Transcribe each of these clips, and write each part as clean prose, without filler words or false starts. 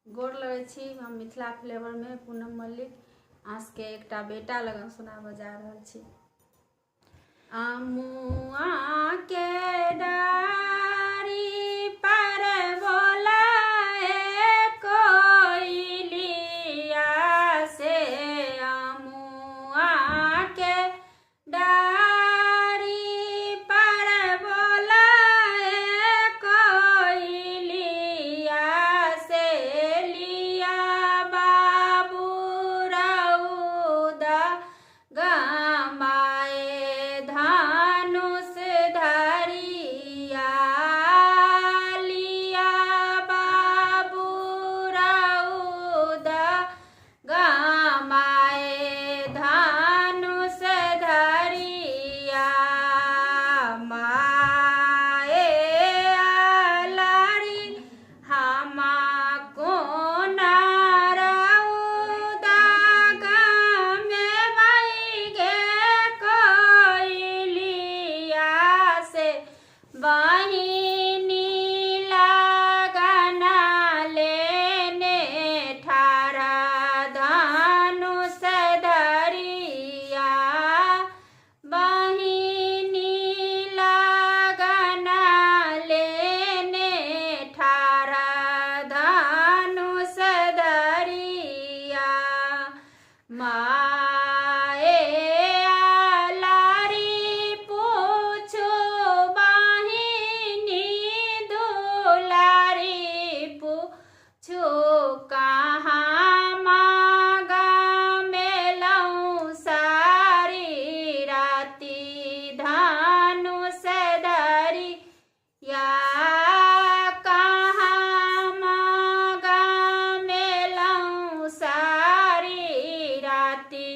गोर लगै छी। हम मिथिला फ्लेवर में पूनम मल्लिक आस के एकटा बेटा लगन सुनाबऽ जा रहल छी। अमुआ के डारी पर बोलाए कोइलिया से, अमुआ के डारी पर बोलाए कोइलिया से, लिया बाबू रउदा गमाए धनुष धरिया, लिया बाबू रउदा गमाए धनुष धरिया, माए आलारी हमा कोना रउदा गमे बैगे कोइलिया से, बहिनी लगना लेने ठारा धनुष धरिया, बहिनी लगना लेने ठारा धनुष धरिया, माए आलारी पूछो बहिनी दुलारी पूछो, कहाँ मागा मेलौं सारी राती धनुष धरिया, कहाँ मागा मेलौं सारी राती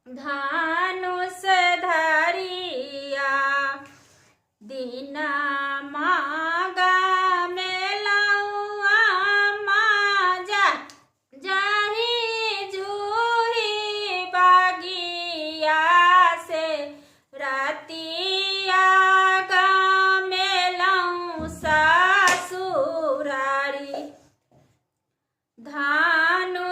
धनुष धरिया, दीना मागा मेलौं आमा जाही जूही बागिया से, रातिया गा मेलौं सासुरारी धनुष